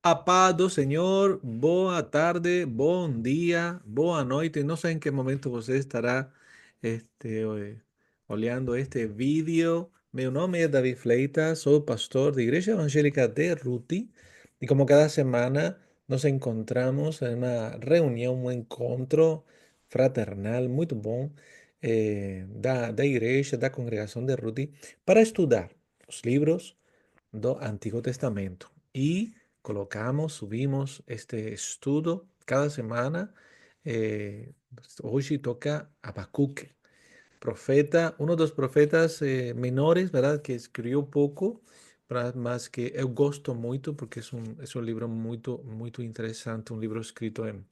A paz do Senhor, boa tarde, bom dia, boa noite. Não sei em que momento você estará olhando este vídeo. Meu nome é David Fleitas, sou pastor da Igreja Evangélica de Ruti e como cada semana nos encontramos em uma reunião, um encontro fraternal muito bom da igreja, da congregação de Ruti, para estudar os livros do Antiguo Testamento. Y colocamos, subimos este estudo cada semana. Hoy toca Habacuque, profeta, uno de los profetas menores, ¿verdad? Que escribió poco, más que eu gosto muito, porque es un libro muy, muy interesante, un libro escrito en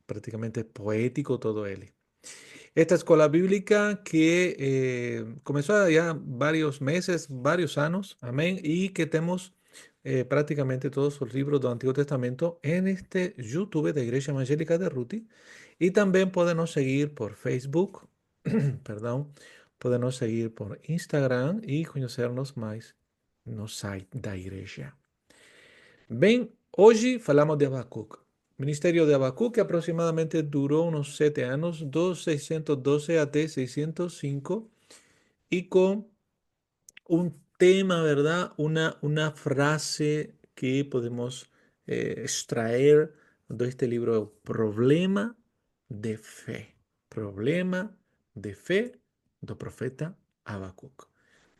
prácticamente poético todo él. Esta escuela bíblica que comenzó ya varios meses, varios años, amén, y que tenemos prácticamente todos los libros del Antiguo Testamento en este YouTube de Iglesia Evangélica de Ruti. Y también podemos seguir por Facebook, perdón, podemos seguir por Instagram y conocernos más no site da igreja. Bem, hoje falamos de Habacuc. O ministério de Habacuc aproximadamente durou uns 7 anos, dos 612 até 605, e com un tema, ¿verdad? Una frase que podemos extraer de este libro, problema de fe. Problema de fe do profeta Habacuc.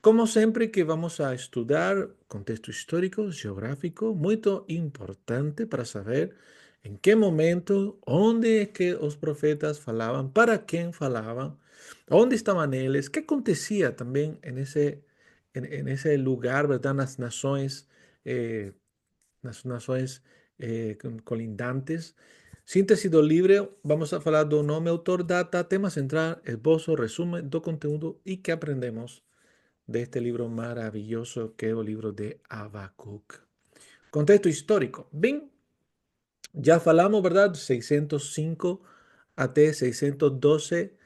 Como sempre que vamos a estudar contexto histórico, geográfico, muito importante para saber em que momento, onde é que os profetas falavam, para quem falavam, onde estavam eles, que acontecia também en ese lugar, ¿verdad? Las naciones colindantes. Síntesis do livro, vamos a falar do nome, autor, data, tema central, esbozo, resumen do conteúdo y que aprendemos de este libro maravilloso que es el libro de Habacuc. Contexto histórico. Bien, ya falamos, ¿verdad? 605 AT 612,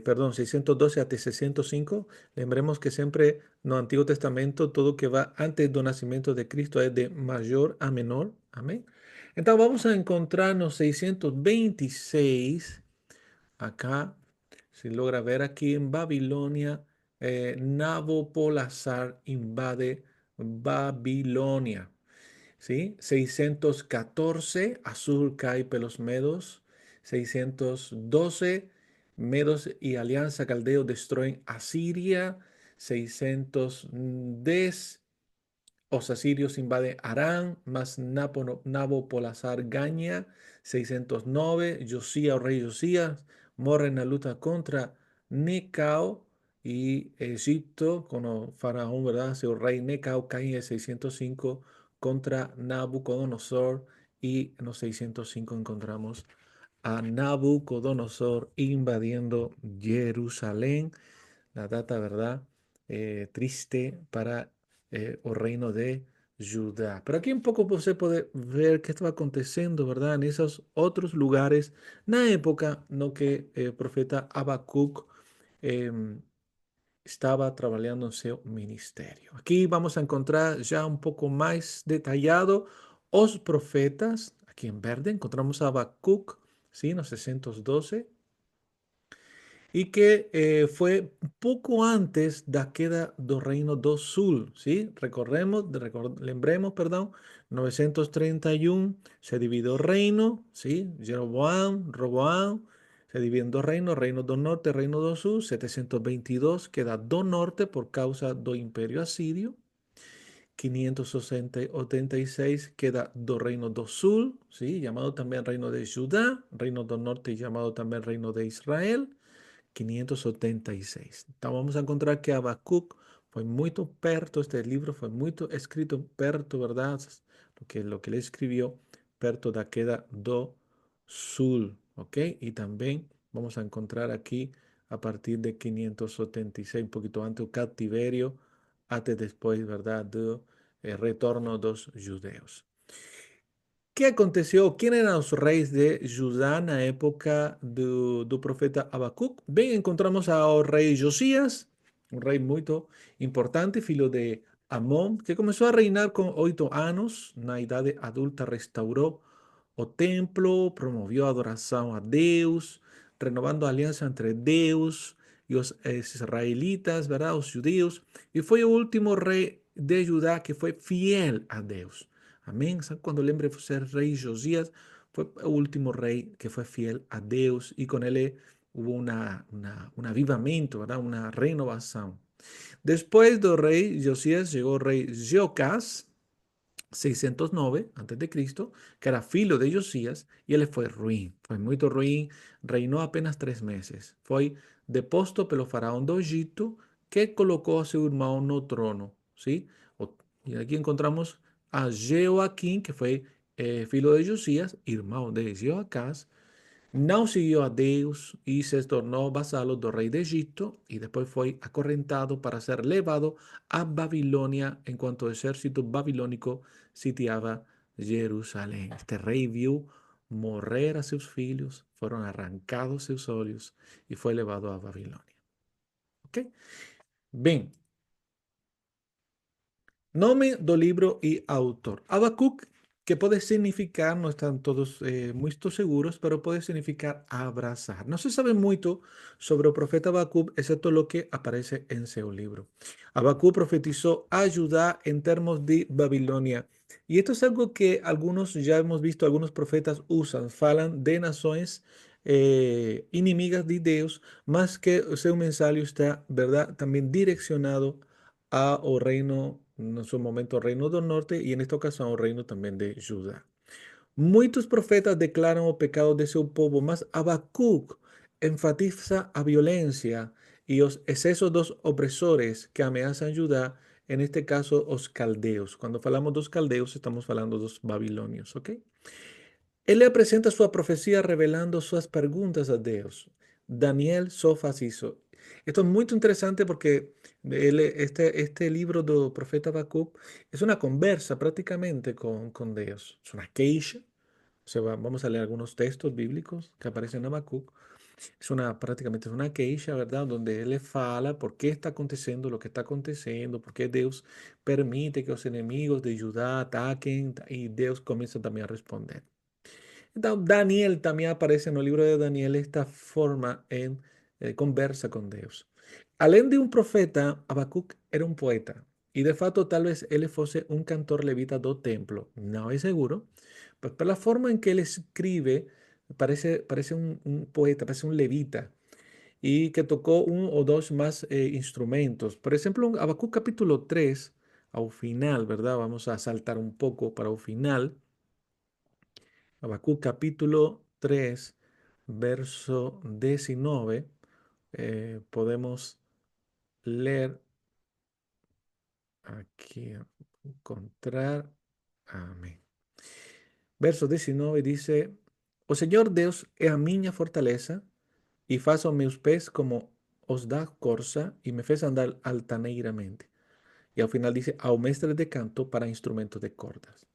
perdón, 612 AT 605. Lembremos que siempre en el Antiguo Testamento todo que va antes del nacimiento de Cristo es de mayor a menor. Amén. Entonces vamos a encontrarnos 626 acá, si logra ver aquí en Babilonia, Nabopolassar invade Babilonia. ¿Sí? 614, Azul cae pelos medos. 612, Medos y Alianza Caldeo destruyen Asiria. 610, los asirios invaden Arán, más Nabopolassar gaña. 609, Josías, o rey Josías, muere en la lucha contra Necao y Egipto, con el faraón, ¿verdad? El rey Necao cae en 605 contra Nabucodonosor y en los 605 encontramos a Nabucodonosor invadiendo Jerusalén. La data, ¿verdad? Triste para el reino de Judá. Pero aquí un poco você puede ver qué estaba aconteciendo, ¿verdad? En esos otros lugares, en la época no que el profeta Habacuc em, estaba trabajando en su ministerio. Aquí vamos a encontrar ya un poco más detallado os profetas. Aquí en verde encontramos a Habacuc, ¿sí? En los 612 y que fue poco antes da queda do Reino do Sul, ¿sí? Lembremos, perdón, 931 se dividió el reino, ¿sí? Jeroboam, Roboam, se dividió en dos reinos, Reino do Norte, Reino do Sur. 722 queda do Norte por causa do Imperio Asirio. 586 queda do Reino do Sul, ¿sí? Llamado también Reino de Judá, Reino do Norte llamado también Reino de Israel. 576. Então vamos a encontrar que Habacuc foi muito perto, este livro foi muito escrito perto, ¿verdad? Lo que ele escribió perto da queda do sul, ¿ok? Y también vamos a encontrar aquí a partir de 576, un poquito antes, o cativerio, hasta después, ¿verdad? Do retorno dos judeus. ¿Qué aconteció? ¿Quién eran los reyes de Judá en la época do profeta Habacuc? Bien, encontramos al rey Josías, un rey muy importante, filho de Amón, que comenzó a reinar con 8 anos, na idade adulta restaurou o templo, promovió adoración a Deus, renovando alianza entre Deus y los israelitas, ¿verdad? Los judíos, y fue el último rey de Judá que fue fiel a Deus. Amén. ¿Sabe cuando lembre de ser rey Josías? Fue el último rey que fue fiel a Deus y con él hubo un avivamiento, ¿verdad? Una renovación. Después del rey Josías llegó el rey Jeocás, 609 a.C., que era filo de Josías, y él fue muy ruim, reinó apenas 3 meses. Fue deposto pelo faraón do Egipto, que colocó a su hermano no trono, ¿sí? Y aquí encontramos a Jehoaquín, que fue filo de Josías, hermano de Jehoacás, não seguiu a Deus e se tornou vassalo do rei de Egipto e depois foi acorrentado para ser levado a Babilônia enquanto o exército babilônico sitiava Jerusalém. Este rei viu morrer a seus filhos, foram arrancados seus olhos e foi levado a Babilônia. Ok? Bem, nome do libro y autor. Habacuc, que puede significar, no están todos muy seguros, pero puede significar abrazar. No se sabe mucho sobre el profeta Habacuc, excepto lo que aparece en su libro. Habacuc profetizó a Judá en términos de Babilonia. Y esto es algo que algunos, ya hemos visto, algunos profetas usan, falan de naciones inimigas de Dios, más que su mensaje está, ¿verdad?, también direccionado a o reino, en su momento reino del norte y en esta ocasión o reino también de Judá. Muchos profetas declaran o pecado de su pueblo, mas Habacuc enfatiza a violencia y los excesos dos opresores que amenazan Judá, en este caso los caldeos. Cuando hablamos de los caldeos estamos hablando de los babilonios, ¿ok? Él le presenta su profecía revelando sus preguntas a Dios. Daniel Sofas hizo. Esto es muy interesante porque este libro del profeta Habacuc es una conversa prácticamente con Dios. Es una queixa. O sea, vamos a leer algunos textos bíblicos que aparecen en Habacuc. Prácticamente es una queixa, ¿verdad? Donde él le fala por qué está aconteciendo lo que está aconteciendo, por qué Dios permite que los enemigos de Judá ataquen y Dios comienza también a responder. Daniel también aparece en el libro de Daniel esta forma en conversa con Dios. Além de un profeta, Habacuc era un poeta. Y de facto tal vez él fuese un cantor levita do templo. No es seguro. Pues por la forma en que él escribe, parece un poeta, parece un levita. Y que tocó uno o dos más instrumentos. Por ejemplo, en Habacuc capítulo 3, al final, ¿verdad? Vamos a saltar un poco para el final. Habacuc capítulo 3, verso 19, podemos leer aquí, encontrar, amén. Verso 19 dice, o Señor Deus é a minha fortaleza e faz os meus pés como os da corça e me fez andar altaneiramente. Y al final dice, ao mestre de canto para instrumentos de cordas.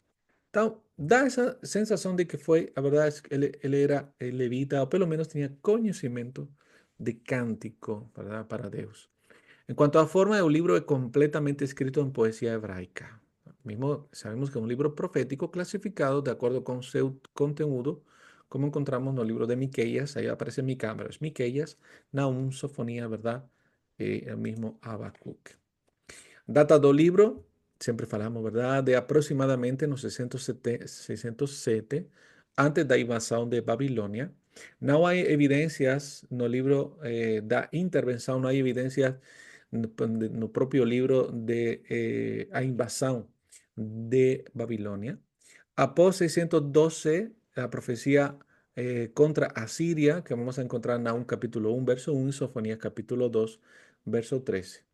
Da esa sensación de que fue, la verdad es que él era levita, o pelo menos tenía conocimiento de cántico, ¿verdad? Para Dios. En cuanto a forma, el libro es completamente escrito en poesía hebraica. Mismo sabemos que es un libro profético clasificado de acuerdo con su contenido, como encontramos en el libro de Miqueas, ahí aparece mi cámara, es Miqueas, Nahum, Sofonía, ¿verdad? El mismo Habacuc. Data do livro, sempre falamos, ¿verdad? De aproximadamente nos 607 antes da invasão de Babilônia. Não há evidências no livro da intervenção, não há evidências no próprio livro de a invasão de Babilônia. Após 612, la profecía contra Asiria, que vamos a encontrar en Nahum capítulo 1, verso 1, y Sofonías capítulo 2, verso 13.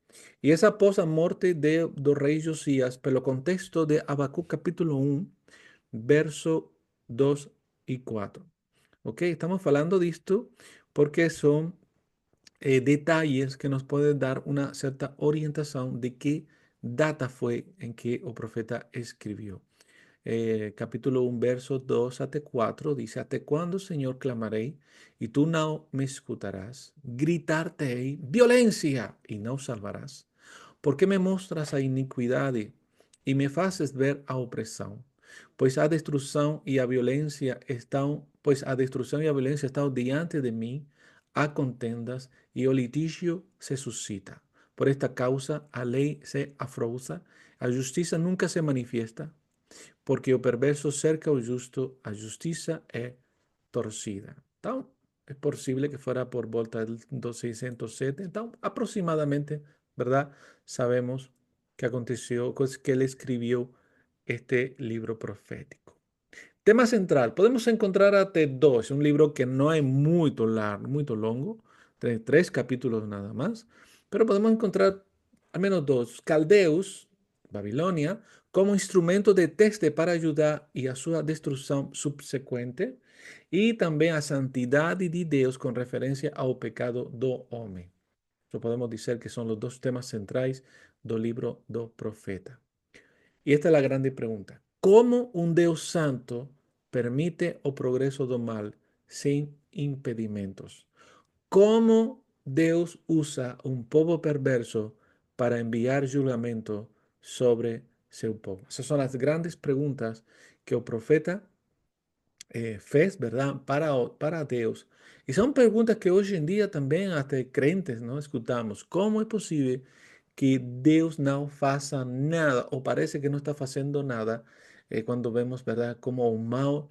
Y esa posa muerte do rey Josías, pelo contexto de Habacuc capítulo 1, verso 2 y 4. Ok, estamos hablando de esto porque son detalles que nos pueden dar una cierta orientación de qué data fue en que el profeta escribió. Capítulo 1, verso 2 até 4, dice, ¿Hasta cuándo, Señor, clamaré y tú no me escucharás? Gritarte violencia y no salvarás. Por que me mostras a iniquidade e me fazes ver a opressão? Pois a destruição e a violência estão, pois a destruição e a violência estão diante de mim, há contendas e o litígio se suscita. Por esta causa a lei se afrouxa, a justiça nunca se manifiesta, porque o perverso cerca o justo, a justiça é torcida. Então, é possível que fuera por volta del 2607. Então, aproximadamente, ¿verdad? Sabemos que aconteció, que él escribió este libro profético. Tema central. Podemos encontrar até dois. Um livro que não é muito largo, muito longo. Tem 3 capítulos nada mais. Pero podemos encontrar al menos dois. Caldeus, Babilônia, como instrumento de teste para ajudar e a sua destruição subsequente. E também a santidade de Deus com referência ao pecado do homem. Isso podemos dizer que são os dois temas centrais do livro do profeta. Y esta es la grande pregunta. ¿Cómo un Dios santo permite o progreso do mal sin impedimentos? ¿Cómo Dios usa un povo perverso para enviar julgamento sobre seu povo? Esas son las grandes preguntas que el profeta fez, ¿verdad? Para Dios. Y son preguntas que hoy en día también hasta creyentes, ¿no? Escuchamos. ¿Cómo es posible que Deus não faça nada, ou parece que não está fazendo nada, quando vemos, verdade, como o mal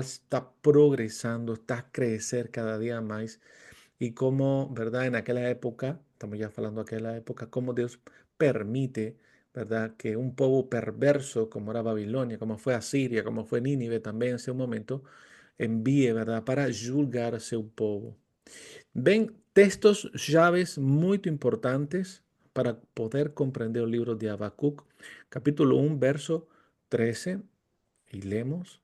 está progresando, está a crescer cada dia mais, e como, verdade, naquela época, estamos já falando daquela época, como Deus permite, verdade, que um povo perverso, como era Babilônia, como foi a Síria, como foi Nínive também em seu momento, envie, verdade, para julgar a seu povo. Ven textos llaves muy importantes para poder comprender el libro de Habacuc, capítulo 1, verso 13, y leemos: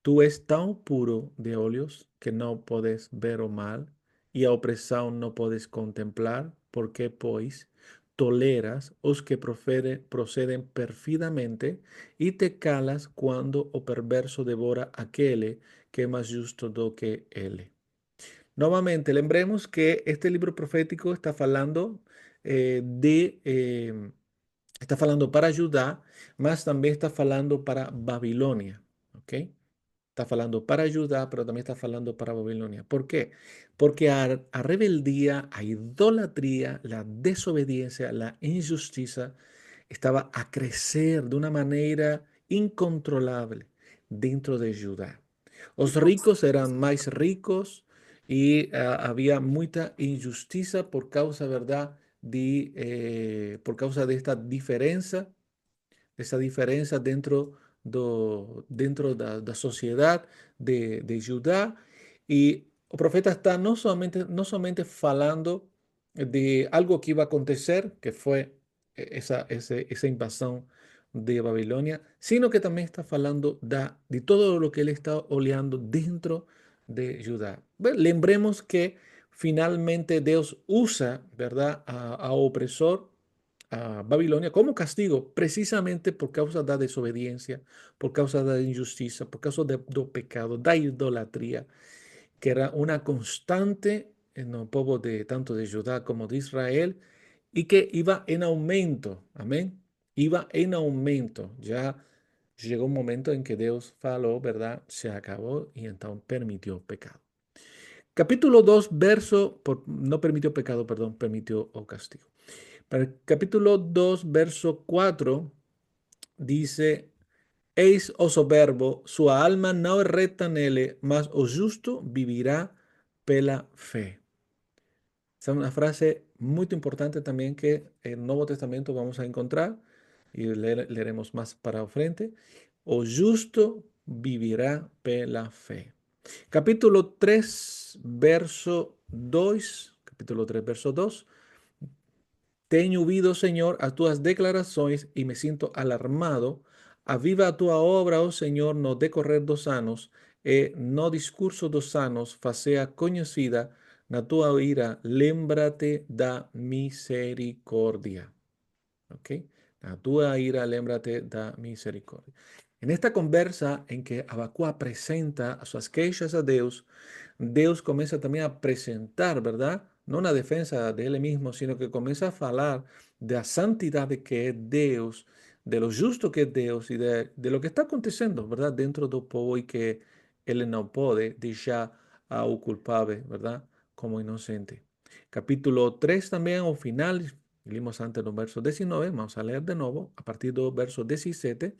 Tú és tão puro de olhos que não podes ver o mal, e a opressão não podes contemplar, porque, pois, toleras os que procedem perfidamente e te calas quando o perverso devora aquele que é mais justo do que ele. Nuevamente, lembremos que este libro profético está hablando está hablando para Judá, mas también está hablando para Babilonia, ¿ok? Está hablando para Judá, pero también está hablando para Babilonia. ¿Por qué? Porque a rebeldía, a idolatría, la desobediencia, la injusticia estaba a crecer de una manera incontrolable dentro de Judá. Los ricos eran más ricos y había mucha injusticia por causa, ¿verdad? Por causa de essa diferença dentro da sociedade de Judá. E o profeta está não somente falando de algo que iba a acontecer, que foi essa invasão de Babilônia, sino que também está falando de todo o que ele está olhando dentro de Judá. Lembremos que finalmente Deus usa, ¿verdad?, a opresor, a Babilonia, como castigo, precisamente por causa da desobediencia, por causa da injusticia, por causa do pecado, da idolatría, que era una constante en el pueblo de tanto de Judá como de Israel, y que iba en aumento. Amén. Iba en aumento. Ya llegó un momento en que Dios faló, ¿verdad? Se acabó y entonces permitió pecado. Capítulo 2 verso, no permitió pecado, perdón, permitió o castigo. Para el capítulo 2 verso 4 dice: Eis o soberbo, sua alma não é reta nele, mas o justo vivirá pela fé. Esa es una frase muy importante también que en el Nuevo Testamento vamos a encontrar y leeremos más para frente. O justo vivirá pela fé. Capítulo 3, verso 2. Capítulo 3, verso 2. Tenho ouvido, Senhor, as tuas declarações e me sinto alarmado. Aviva a tua obra, ó Senhor, no decorrer dos anos, e no discurso dos anos, facea conhecida na tua ira, lembra-te da misericórdia. ¿Ok? Na tua ira, lembra-te da misericórdia. En esta conversa en que Habacuc presenta sus queixas a Deus, Deus comienza también a presentar, ¿verdad?, no una defensa de él mismo, sino que comienza a hablar de la santidad de que es Dios, de lo justo que es Dios y de lo que está acontecendo, ¿verdad? Dentro del pueblo y que él no puede dejar a un culpable, ¿verdad? Como inocente. Capítulo 3 también, al final, leímos antes los versos 19, vamos a leer de nuevo a partir del verso 17,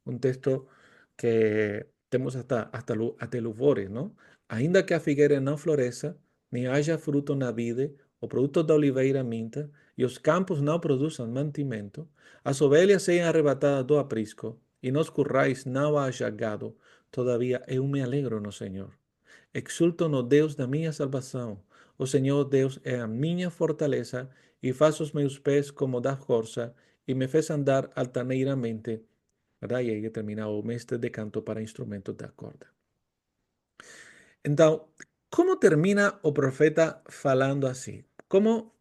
un texto que tenemos hasta louvores, ¿no? Ainda que a figueira não floresça, nem haja fruto na vide, o produto da oliveira minta, e os campos não produzam mantimento, as ovelhas sejam arrebatadas do aprisco, e nos currais não haja gado, todavia eu me alegro no Senhor. Exulto no Deus da minha salvação. O Senhor Deus é a minha fortaleza, e faz os meus pés como da corça, e me fez andar altaneiramente. ¿Verdad? Y ahí termina o mestre de canto para instrumentos de corda. Então, como termina o profeta falando assim? Como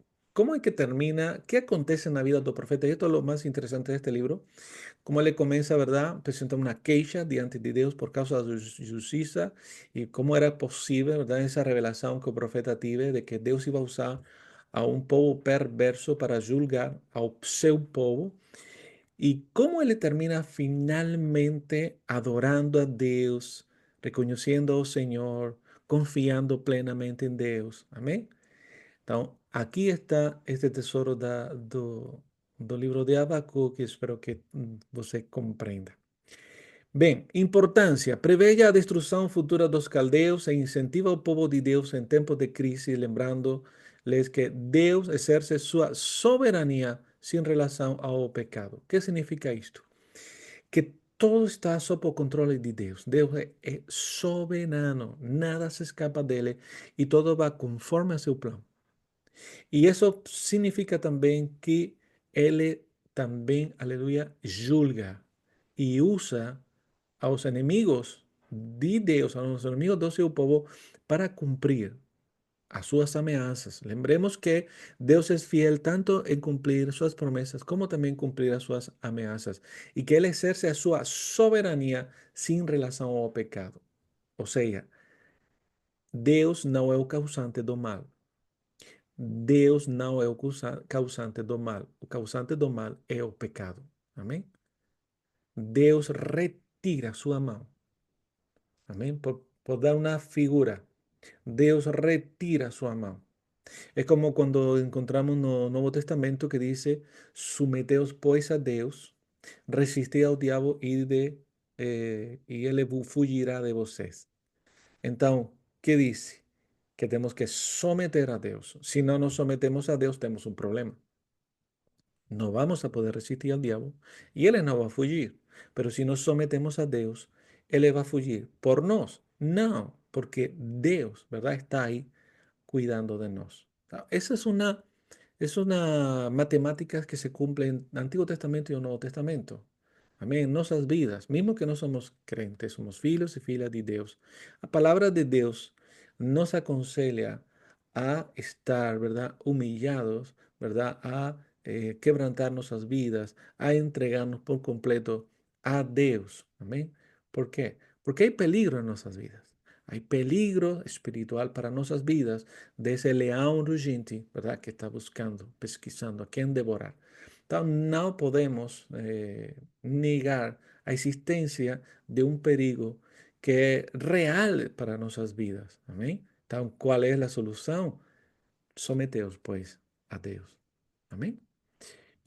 é que termina? ¿Qué acontece en la vida do profeta? Y esto es lo más interesante de este libro. Como ele começa, ¿verdad? Presentando una queixa diante de Deus por causa da justiça e como era possível, ¿verdad? Essa revelação que o profeta tive de que Deus iba a usar a um povo perverso para julgar ao seu povo. Y cómo él termina finalmente adorando a Dios, reconociendo al Señor, confiando plenamente en Dios. Amén. Entonces, aquí está este tesoro do livro de Habacuc, que espero que você compreenda. Bem, importância. Preveja a destruição futura dos caldeus e incentiva o povo de Deus em tempos de crise, lembrando-lhes que Deus exerce sua soberania sem relação ao pecado. O que significa isto? Que todo está sob o controle de Deus. Deus é soberano, nada se escapa dele e todo va conforme a seu plano. Y eso significa también que Él también, aleluya, julga y usa a los enemigos de Dios, a los enemigos de su pueblo, para cumplir a sus amenazas. Lembremos que Dios es fiel tanto en cumplir sus promesas como también cumplir a sus amenazas y que Él ejerce a su soberanía sin relación al pecado. O sea, Deus não é o causante do mal. Deus não é o causante do mal. O causante do mal é o pecado. Amém? Deus retira sua mão. Amém? Por dar uma figura. Deus retira sua mão. É como quando encontramos no Novo Testamento que diz: Submeteos, pois, a Deus, resistei ao diabo e ele fugirá de vocês. Então, que diz? Que temos que someter a Deus. Se não nos sometemos a Deus, temos um problema. No vamos a poder resistir al diablo y él no va a fugir. Pero si nos sometemos a Dios, él va a fugir por nos. No, porque Dios, ¿verdad? Está ahí cuidando de nos. Esa es una matemática que se cumple en el Antiguo Testamento y el Nuevo Testamento. Amén. En nuestras vidas, mismo que no somos creyentes, somos hijos y filhas de Dios. La palabra de Dios nos aconseja a estar, ¿verdad? Humillados, ¿verdad? A quebrantar nuestras vidas, a entregarnos por completo a Dios. Amén. ¿Por qué? Porque hay peligro en nuestras vidas. Hay peligro espiritual para nuestras vidas de ese león rugiente, ¿verdad? Que está buscando, pesquisando a quién devorar. Entonces, no podemos negar la existencia de un peligro que es real para nuestras vidas. Amén. Entonces, ¿cuál es la solución? Someteos, pues, a Dios. Amén.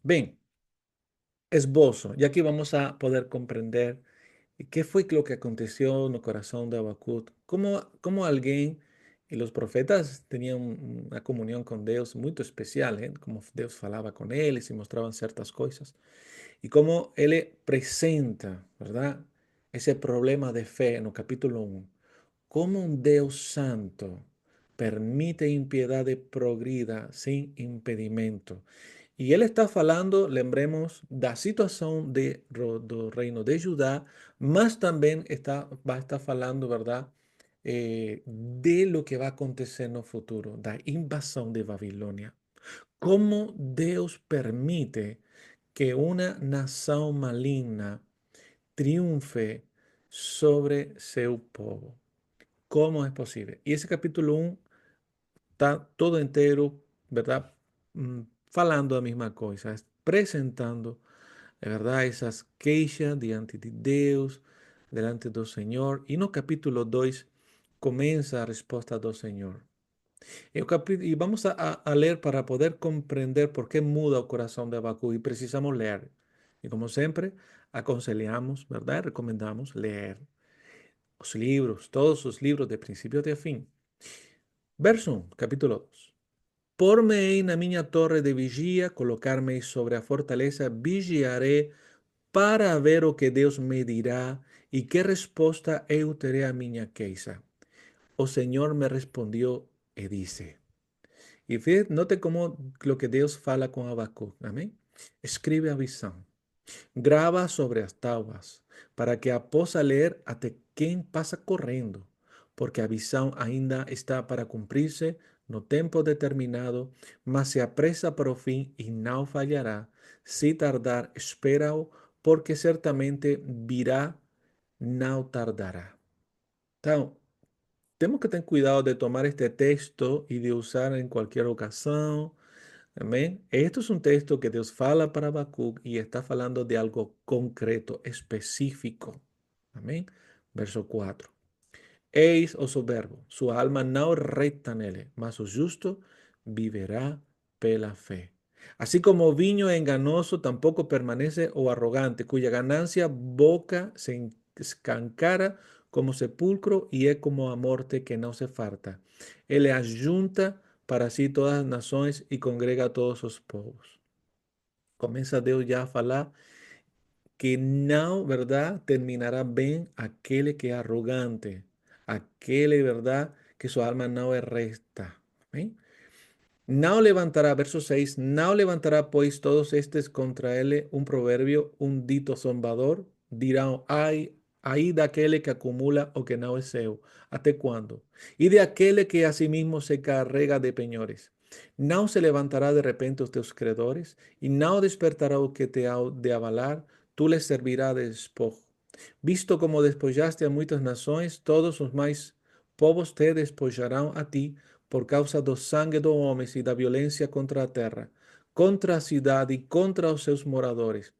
Bien, esbozo. Y aquí vamos a poder comprender qué fue lo que aconteció en el corazón de Habacuc. Cómo alguien y los profetas tenían una comunión con Dios muy especial, ¿eh? Como Dios falaba con él y se mostraban ciertas cosas. Y cómo él presenta, ¿verdad? Ese problema de fe en el capítulo 1. Cómo un Dios santo permite impiedad de progrida sin impedimento. Y él está falando, lembremos, da situación do reino de Judá, mas también va a estar falando, ¿verdad? De lo que va a acontecer en el futuro, da invasión de Babilonia. Cómo Dios permite que una nación maligna triunfe sobre su pueblo. ¿Cómo es posible? Y ese capítulo 1 está todo entero, ¿verdad? Falando a mesma coisa, presentando, é verdade, essas queixas diante de Deus, delante do Senhor. E no capítulo 2 começa a resposta do Senhor. E vamos a ler para poder compreender por que muda o coração de Habacuc e precisamos ler. E como sempre, aconselhamos, verdade? Recomendamos ler os livros, todos os livros de princípio até fim. Verso 1, capítulo 2. Por-me-ei na minha torre de vigia, colocar-me sobre a fortaleza, vigiaré para ver o que Deus me dirá e que resposta eu terei à minha queixa. O Senhor me respondió e disse. Y fíjate, note cómo lo que Deus fala com Habacuc. Amém? Escribe a visão. Grava sobre as tábuas, para que a possa ler até quem passa correndo, porque a visão ainda está para cumprir-se no tempo determinado, mas se apressa para o fim e não falhará. Se tardar, espera-o, porque certamente virá, não tardará. Então, temos que ter cuidado de tomar este texto y de usar en cualquier ocasión. Amén. Esto es un texto que Dios fala para Habacuc y está hablando de algo concreto, específico. Amén. Verso 4. Eis o soberbo, su alma não recta nele, mas o justo viverá pela fé. Así como viño enganoso tampoco permanece o arrogante, cuya ganancia boca se escancara como sepulcro y es como a morte que no se farta. Él ajunta para sí todas las naciones y congrega a todos los povos. Comienza Dios ya a falar que não, verdade, terminará bem aquele que é arrogante, aquele, verdade, que sua alma não é reta. Amém? Não levantará, verso 6, não levantará, pois, todos estes contra ele um provérbio, um dito zombador, dirão, ai daquele que acumula o que não é seu, até quando? E de aquele que a si mismo se carrega de penhores. Não se levantará de repente os teus credores, e não despertará o que te ha de avalar, tu les servirá de despojo. Visto como despojaste a muitas nações, todos os mais povos te despojarão a ti, por causa do sangue dos homens e da violência contra a terra, contra a cidade e contra os seus moradores.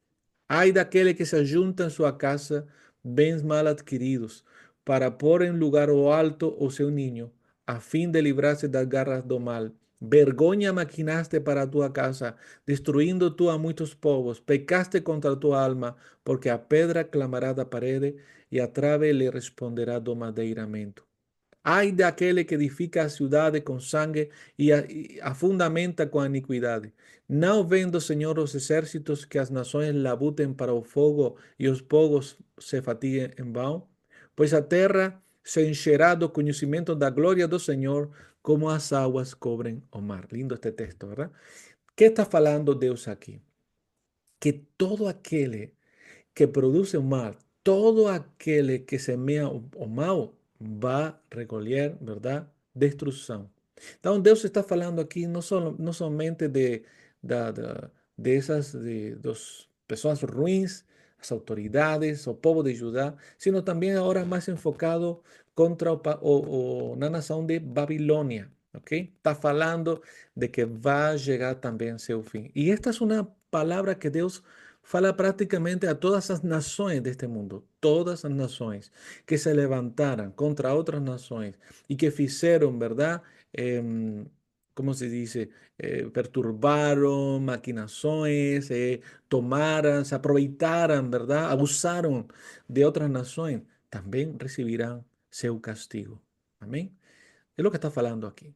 Ai daquele que se ajunta em sua casa bens mal adquiridos, para pôr em lugar o alto o seu ninho, a fim de livrar-se das garras do mal. Vergonha maquinaste para a tua casa, destruindo tu a muitos povos. Pecaste contra a tua alma, porque a pedra clamará da parede e a trave lhe responderá do madeiramento. Ai daquele que edifica a cidade com sangue e a fundamenta com a iniquidade. Não vendo, Senhor, os exércitos que as nações labutem para o fogo e os povos se fatiguem em vão? Pois a terra se encherá do conhecimento da glória do Senhor, como as águas cobrem o mar. Lindo este texto, ¿verdad? ¿Qué está falando Deus aqui? Que todo aquele que produce o mal, todo aquele que semea o mal vai recolher, verdade? Destruição. Então, Deus está falando aqui não somente das pessoas ruins, as autoridades, o povo de Judá, sino também agora mais enfocado contra na nação de Babilônia. ¿Ok? Está falando de que vai chegar também seu fim. E esta é uma palavra que Deus fala prácticamente a todas as nações deste mundo, todas as nações que se levantaram contra outras nações e que fizeram, verdade? Como se diz? Perturbaram maquinações, tomaram, se aproveitaram, verdade? Abusaram de outras nações, também receberão seu castigo. Amém? É o que está falando aqui.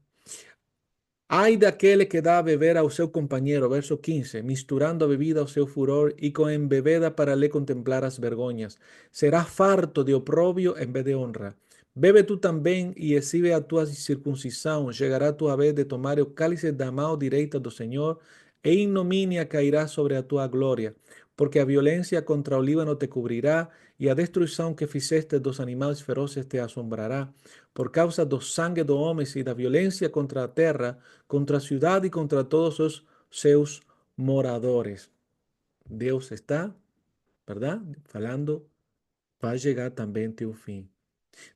Ai daquele que dá a beber ao seu companheiro, verso 15, misturando a bebida ao seu furor e com embebeda para lhe contemplar as vergonhas. Será farto de oprobio em vez de honra. Bebe tu também e exhibe a tua circuncisão. Chegará a tua vez de tomar o cálice da mão direita do Senhor, e ignomínia cairá sobre a tua glória. Porque a violência contra o Líbano te cobrirá, e a destruição que fizeste dos animais ferozes te assombrará. Por causa do sangue dos homens e da violência contra a terra, contra a cidade e contra todos os seus moradores. Deus está, verdade? Falando, vai chegar também teu fim.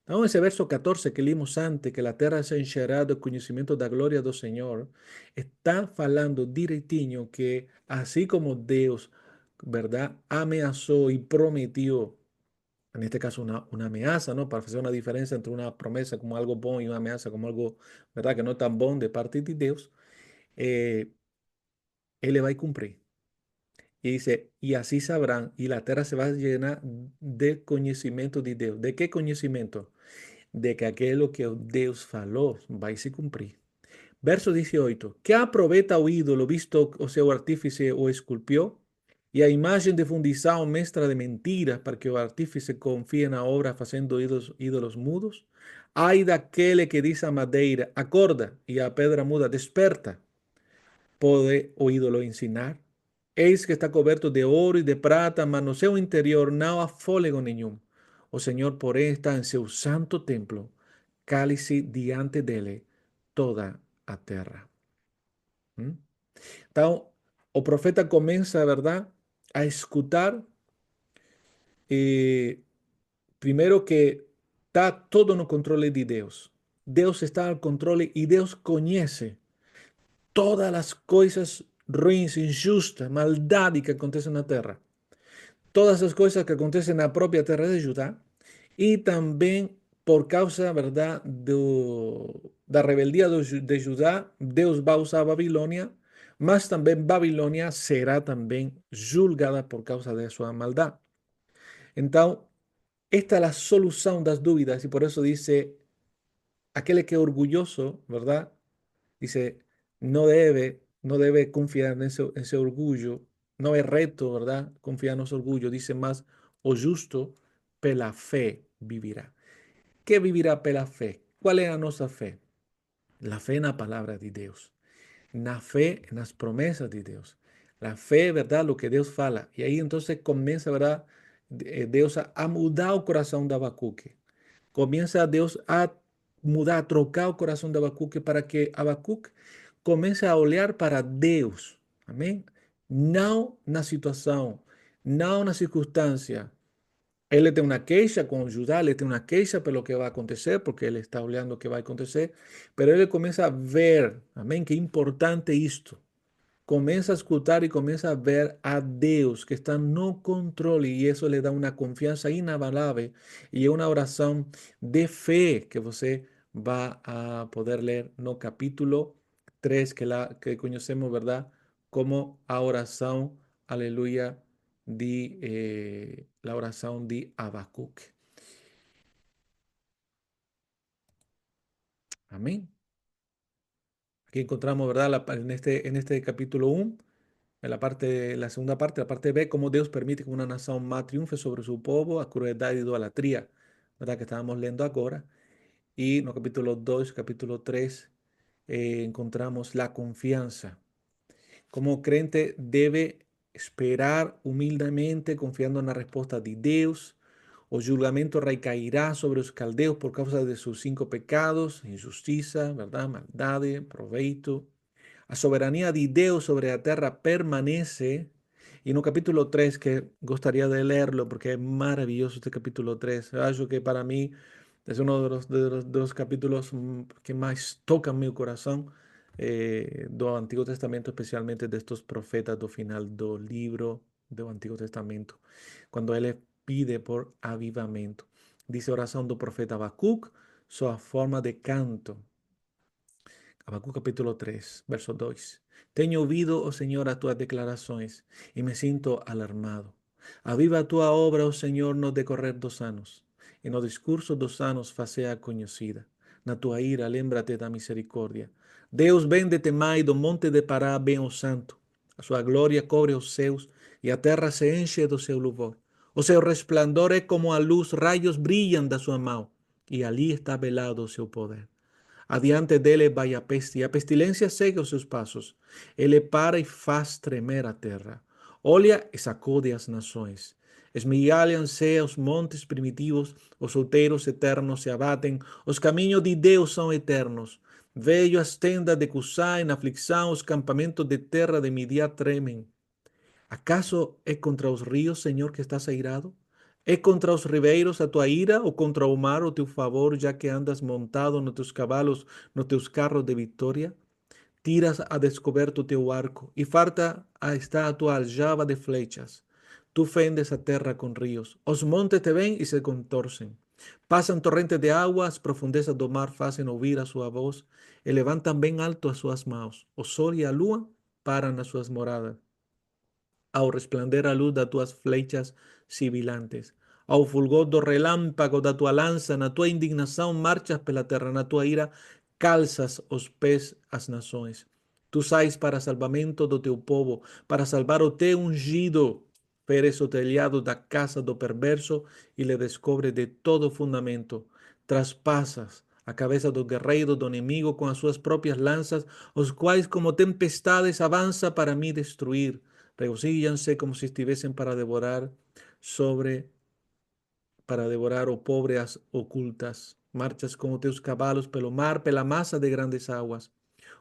Então, esse verso 14 que lemos antes, que a terra se encherá do conhecimento da glória do Senhor, está falando direitinho que, assim como Deus, ¿verdad?, ameaçou e prometeu, neste caso uma ameaça, ¿no?, para fazer uma diferença entre uma promessa como algo bom e uma ameaça como algo, ¿verdad?, que não é tão bom de parte de Deus, eh, Ele vai cumprir. Y dice, y así sabrán, y la tierra se va a llenar de conocimiento de Dios. ¿De qué conocimiento? De que aquello que Deus falou vai se cumprir. Verso 18. Que aproveita o ídolo visto o seu artífice o esculpió? E a imagem de fundição mestra de mentiras para que o artífice confie na obra fazendo ídolos mudos? Ai daquele que diz a madeira, acorda, e a pedra muda, desperta. Pode o ídolo ensinar? Eis que está coberto de ouro e de prata, mas no seu interior não há fôlego nenhum. O Senhor, porém, está em seu santo templo. Cálice diante dele toda a terra. ¿Mm? Então, o profeta começa, verdade, a escutar, eh, primeiro que está todo no controle de Deus. Deus está ao controle e Deus conhece todas as coisas ruins, injustas, maldade que acontecem na terra. Todas as coisas que acontecem na própria terra de Judá e também por causa, verdade, da rebeldia de Judá, Deus vai usar a Babilônia, mas também Babilônia será também julgada por causa da sua maldade. Então, esta é a solução das dúvidas e por isso diz, aquele que é orgulhoso, verdade, dice, no debe confiar en ese orgullo, no es reto, ¿verdad? Confiar en ese orgullo, dice más, o justo pela fe vivirá. ¿Qué vivirá pela fe? ¿Cuál es nuestra fe? La fe en la palabra de Dios, la fe en las promesas de Dios, la fe, ¿verdad? Lo que Dios fala. Y ahí entonces comienza, ¿verdad? Dios a mudar el corazón de Habacuque. Comienza Deus a mudar, a trocar o coração de Abacuque para que Abacuque comece a olhar para Deus. Amém? Não na situação, não na circunstância. Ele tem uma queixa com Judá, ele tem uma queixa pelo que vai acontecer, porque ele está olhando o que vai acontecer, mas ele começa a ver, amém? Que importante isto. Comienza a escuchar y comienza a ver a Dios que está no control y eso le da una confianza inabalable y una oración de fe que você va a poder leer no capítulo 3 que conocemos, ¿verdad? Como a oración, aleluya, la oración de Habacuc. Amén. Aquí encontramos, ¿verdad? En este capítulo 1, la segunda parte, la parte B, cómo Dios permite que una nación más triunfe sobre su pueblo, a crueldad y idolatría, ¿verdad? Que estábamos leyendo ahora. Y en el capítulo 2, capítulo 3, encontramos la confianza. Como creyente debe esperar humildemente, confiando en la respuesta de Dios. O julgamento recairá sobre los caldeos por causa de sus 5 pecados, injusticia, ¿verdad? Maldad, proveito. A soberania de Deus sobre a terra permanece. Y en el capítulo 3 que gustaría de leerlo, porque es maravilloso este capítulo 3. Acho que para mí es uno de los capítulos que más tocan mi corazón do Antiguo Testamento, especialmente de estos profetas do final do libro do Antiguo Testamento, cuando él pide por avivamento. Dice oración do profeta Habacuc, su forma de canto. Habacuc capítulo 3, verso 2. Tenho ouvido, ó Senhor, as tuas declarações e me sinto alarmado. Aviva a tua obra, ó Senhor, no decorrer dos anos, e no discurso dos anos faceha conhecida. Na tua ira, lembra-te da misericórdia. Deus vem de Temai, do monte de Pará, vem o santo. A sua glória cobre os céus, e a terra se enche do seu louvor. O seu resplandor é como a luz, raios brilham da sua mão, e ali está velado o seu poder. Adiante dele vai a peste, e a pestilência segue os seus passos. Ele para e faz tremer a terra. Olha e sacode as nações. Esmigalham-se os montes primitivos, os outeiros eternos se abatem, os caminhos de Deus são eternos. Veio as tendas de Cusá em aflição, os campamentos de terra de Midian tremem. ¿Acaso es contra os ríos, Señor, que estás airado? É contra os ribeiros a tua ira ou contra o mar o teu favor, já que andas montado nos teus cavalos, nos teus carros de vitória? Tiras a descoberto o teu arco e farta está a tua aljava de flechas. Tu fendes a terra com rios. Os montes te veem e se contorcem. Passam torrentes de água, as profundezas do mar fazem ouvir a sua voz e levantam bem alto as suas mãos. O sol e a lua param nas suas moradas ao resplandecer a luz das tuas flechas sibilantes. Ao fulgor do relâmpago da tua lança, na tua indignação marchas pela terra, na tua ira calças os pés às nações. Tu sais para salvamento do teu povo, para salvar o teu ungido. Feres o telhado da casa do perverso e lhe descobre de todo fundamento. Traspasas a cabeça do guerreiro do inimigo com as suas próprias lanças, os quais como tempestades avança para me destruir. Regocíllanse como si estuviesen para devorar o pobre as ocultas. Marchas como teus cavalos pelo mar, pela massa de grandes aguas.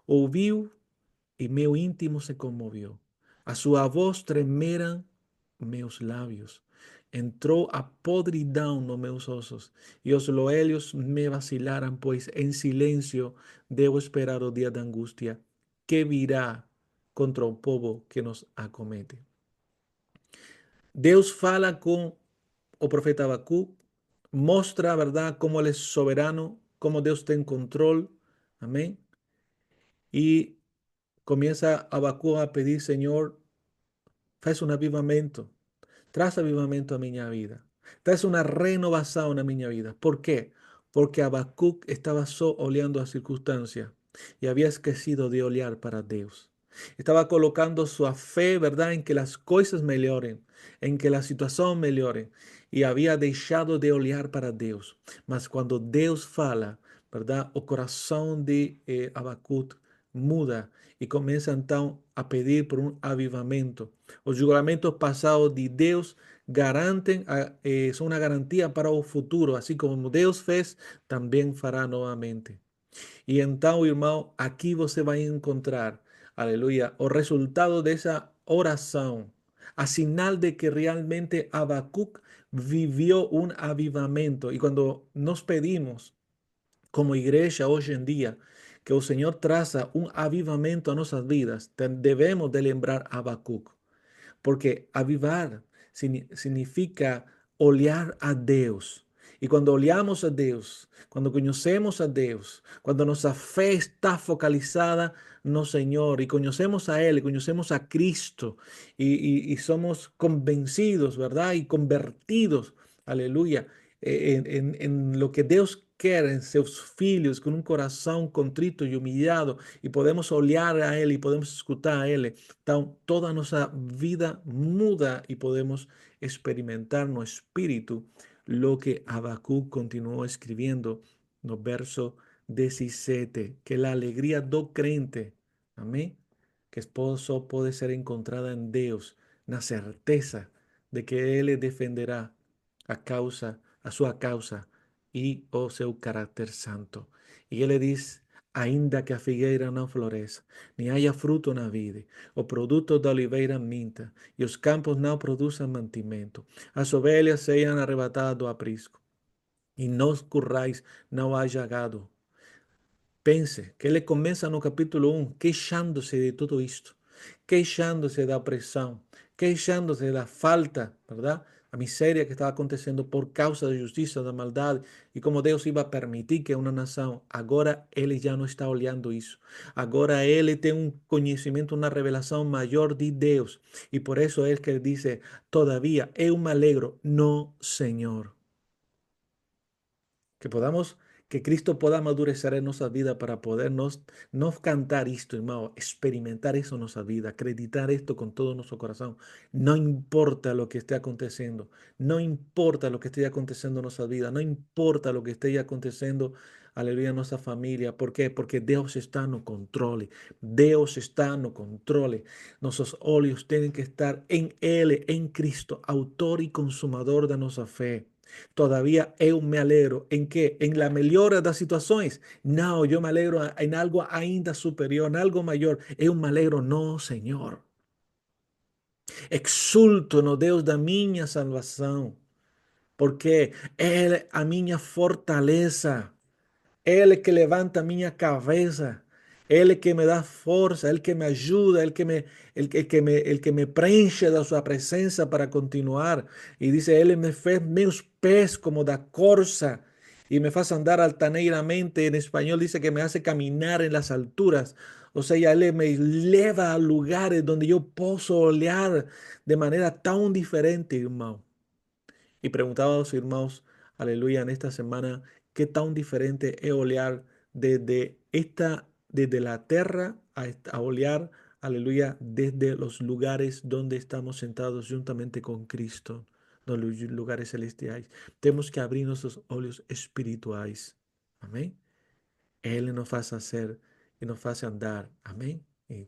Ouviu e meu íntimo se conmovió. A sua voz tremeram meus lábios. Entrou a podridão nos meus ossos e os loélios me vacilaram, pois em silêncio devo esperar o dia da angústia que virá contra o povo que nos acomete. Deus fala com o profeta Habacuc, mostra a verdade como ele é soberano, como Deus tem controle, amém? E começa Habacuc a pedir, Senhor, faz um avivamento, traz avivamento à minha vida, traz uma renovação na minha vida. Por quê? Porque Habacuc estava só olhando as circunstâncias e havia esquecido de olhar para Deus. Estaba colocando su fe, ¿verdad?, en que las cosas mejoren, en que la situación mejore. Y había dejado de olhar para Deus. Mas cuando Deus fala, ¿verdad?, o coração de Habacuc muda e começa então a pedir por um avivamento. Os julgamentos passados de Deus garantem, são uma garantia para o futuro. Assim como Deus fez, também fará novamente. E então, irmão, aqui você vai encontrar, aleluia, o resultado dessa oração, a sinal de que realmente Habacuc vivió un avivamento. Y cuando nos pedimos como igreja hoje em dia que o Senhor traça um avivamento a nossas vidas, devemos de lembrar Habacuc. Porque avivar significa olhar a Deus. E quando olhamos a Deus, quando conhecemos a Deus, quando nossa fé está focalizada no Senhor e conhecemos a Ele, conhecemos a Cristo e somos convencidos, ¿verdad? Y convertidos, aleluya, en lo que Deus quer em seus filhos, com um coração contrito e humilhado, e podemos olhar a Ele e podemos escutar a Ele. Então, toda a nossa vida muda e podemos experimentar no Espírito lo que Habacuc continuou escrevendo no verso 17, que a alegria do crente, amém? Que só pode ser encontrada em Deus, na certeza de que Ele defenderá a sua causa e o seu caráter santo. E ele diz, ainda que a figueira não floresça, nem haja fruto na vide, o produto da oliveira minta, e os campos não produzam mantimento, as ovelhas sejam arrebatadas do aprisco, e nos currais não haja gado. Pense que ele começa no capítulo 1 queixando-se de tudo isto, queixando-se da opressão, queixando-se da falta, verdade? A miséria que estava acontecendo por causa da justiça, da maldade, e como Deus iba a permitir que uma nação, agora ele já não está olhando isso. Agora ele tem um conhecimento, uma revelação maior de Deus, e por isso é que ele diz, todavia eu me alegro no Senhor. Que podamos, que Cristo pueda amadurecer en nuestra vida para podernos no cantar esto, hermano, experimentar eso en nuestra vida, acreditar esto con todo nuestro corazón. No importa lo que esté aconteciendo, no importa lo que esté aconteciendo en nuestra vida, no importa lo que esté aconteciendo, aleluya, en nuestra familia. ¿Por qué? Porque Dios está en no controle. Dios está en no controle. Nuestros olhos tienen que estar en Él, en Cristo, autor y consumador de nuestra fe. Todavía eu me alegro. ¿En qué? En la melhora das situações. Não, eu me alegro em algo ainda superior, em algo maior. Eu me alegro no Senhor. Exulto no Deus da minha salvação. porque Ele é a minha fortaleza. Ele que levanta minha cabeça, Ele que me dá força, Ele que me ajuda, el que me preenche da sua presença para continuar. E diz, Ele me fez meus pés como da corça e me faz andar altaneiramente. En espanhol dice que me hace caminar en las alturas. O sea, Él me leva a lugares donde yo posso olhar de maneira tão diferente, irmão. Y preguntaba a los hermanos, aleluya, en esta semana, qué tan diferente es olear desde la tierra a olear, aleluya, desde los lugares donde estamos sentados juntamente con Cristo, los lugares celestiales. Tenemos que abrir nuestros ojos espirituales. Amén. Él nos hace hacer y nos hace andar. Amén. Y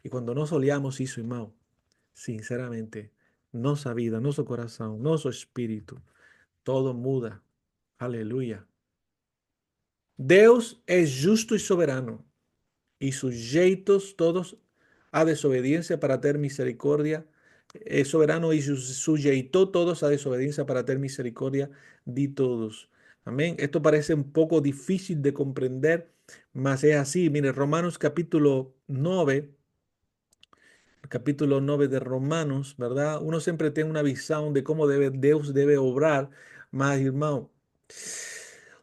cuando nos oleamos eso, hermano, sinceramente, nuestra vida, nuestro corazón, nuestro espíritu, todo muda. Aleluya. Deus es justo y soberano, y sus jeitos todos a desobediencia para tener misericordia. Es soberano y sujeitó todos a desobediencia para tener misericordia de todos. Amén. Esto parece un poco difícil de comprender, mas es así. Mire, Romanos capítulo 9 de Romanos, ¿verdad? Uno siempre tiene una visión de cómo Dios debe obrar, mas, hermano,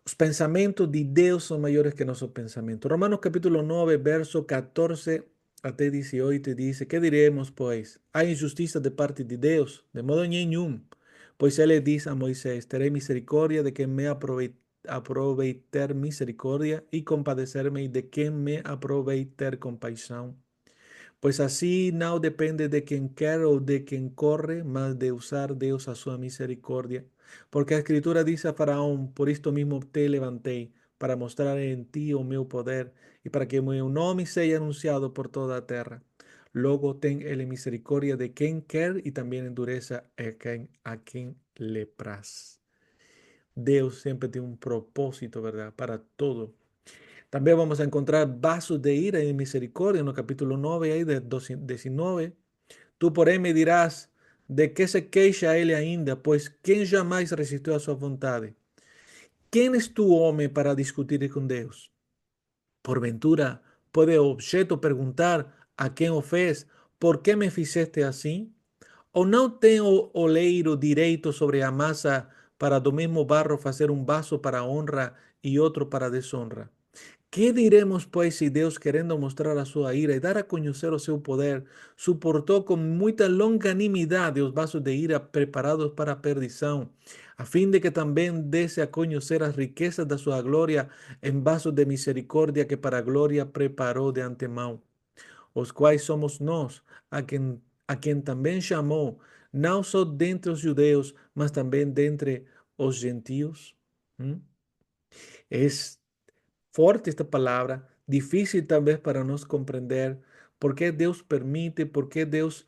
los pensamientos de Dios son mayores que nuestros pensamientos. Romanos capítulo 9, verso 14 até 18 dice, ¿qué diremos, pues? ¿Hay injusticia de parte de Dios? De modo nenhum. Pues él le dice a Moisés, teré misericordia de quien me aproveitar misericordia y compadecerme de quien me aproveitar compasión. Pues así no depende de quien quiere o de quien corre, mas de usar Dios a su misericordia. Porque la Escritura dice a Faraón, por esto mismo te levanté, para mostrar en ti o meu poder, y para que mi nombre sea anunciado por toda la tierra. Luego ten él misericordia de quien quiere y también endureza a quien le place. Dios siempre tiene un propósito, ¿verdad? Para todo. También vamos a encontrar vasos de ira y misericordia en el capítulo 9 ahí de 19. Tú por él me dirás, ¿de qué se queja él ainda? Pues ¿quién jamás resistió a su voluntad? ¿Quién es tu hombre para discutir con Dios? Por ventura, puede objeto preguntar a quién ofes, ¿por qué me hiciste así? ¿O no tengo oleiro direito sobre a masa para do mismo barro hacer un vaso para honra y otro para deshonra? ¿Qué diremos, pues, si Deus, querendo mostrar a sua ira e dar a conhecer o seu poder, suportou com muita longanimidade os vasos de ira preparados para a perdição, a fim de que também desse a conhecer as riquezas da sua glória em vasos de misericórdia que para a glória preparou de antemão, os quais somos nós, a quem também chamou, não só dentre os judeus, mas também dentre os gentios? ¿Mm? Es fuerte esta palabra, difícil tal vez para nos comprender por qué Dios permite, por qué Dios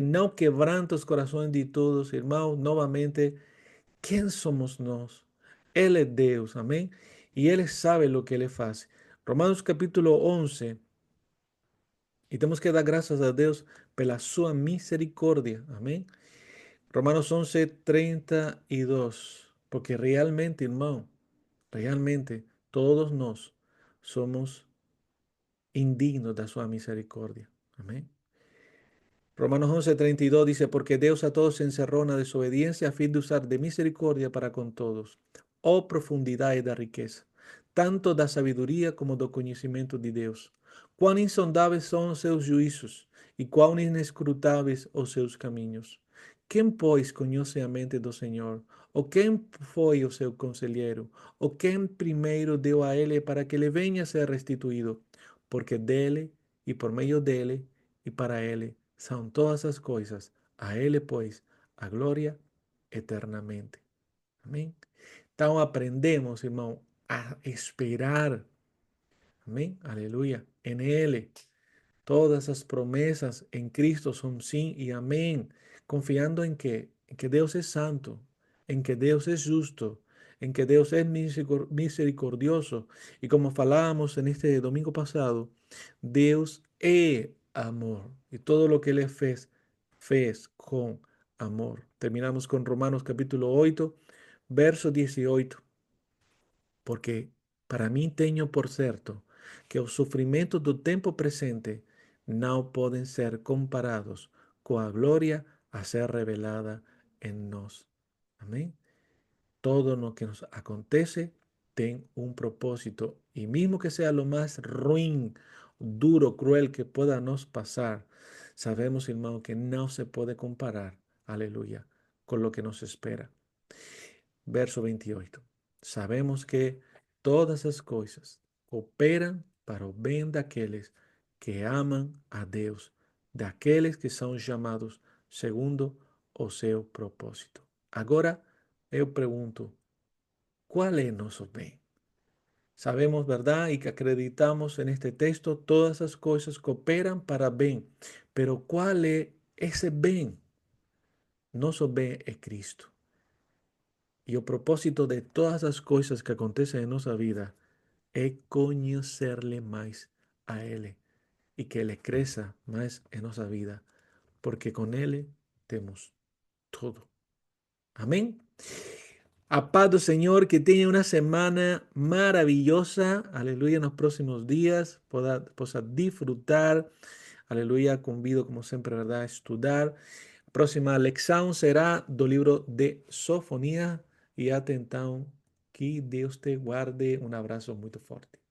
no quebranta los corazones de todos, hermanos. Nuevamente, ¿quién somos nos? Él es Dios, amén. Y Él sabe lo que Él hace. Romanos capítulo 11, y tenemos que dar gracias a Dios por la su misericordia, amén. Romanos 11, 32, porque realmente, hermano, realmente todos nos somos indignos de su misericordia. Amén. Romanos 11:32 dice, porque Dios a todos se encerró en la desobediencia a fin de usar de misericordia para con todos. Oh profundidad y de riqueza, tanto da sabiduría como do conocimiento de Dios. Cuán insondáveis son os seus juízos e cuán inescrutáveis os seus caminhos. Quem, pois, conhece a mente do Senhor? Ou quem foi o seu conselheiro? Ou quem primeiro deu a ele para que lhe venha a ser restituído? Porque dele y por medio de él y para él son todas las cosas. A él, pues, a gloria eternamente. Amén. Entonces aprendemos, hermano, a esperar. Amén. Aleluya. En él. Todas esas promesas en Cristo son sí y amén, confiando en que Dios es santo, en que Dios es justo, en que Dios es misericordioso. Y como falábamos en este domingo pasado, Dios es amor. Y todo lo que Él fez con amor. Terminamos con Romanos capítulo 8, verso 18. Porque para mim tenho por certo que os sofrimentos do tempo presente não podem ser comparados com a glória a ser revelada em nós. Amém? Todo lo que nos acontece tiene un propósito. Y mismo que sea lo más ruin, duro, cruel que pueda nos pasar, sabemos, hermano, que no se puede comparar, aleluya, con lo que nos espera. Verso 28. Sabemos que todas as coisas cooperam para o bem daqueles que amam a Deus, daqueles que são chamados segundo o seu propósito. Agora, eu pergunto, ¿cuál es nuestro bien? Sabemos, ¿verdad? Y que acreditamos en este texto, todas esas cosas cooperan para bien. Pero ¿cuál es ese bien? Nuestro bien es Cristo. Y el propósito de todas las cosas que acontecen en nuestra vida es conocerle más a Él y que Él crezca más en nuestra vida, porque con Él tenemos todo. Amén. A paz do Señor, que tenha una semana maravillosa, aleluya, en los próximos días, possa disfrutar, aleluya, convido como siempre, ¿verdad?, a estudar. Próxima lección será do libro de Sofonía y até então, que Deus te guarde, un abrazo muy fuerte.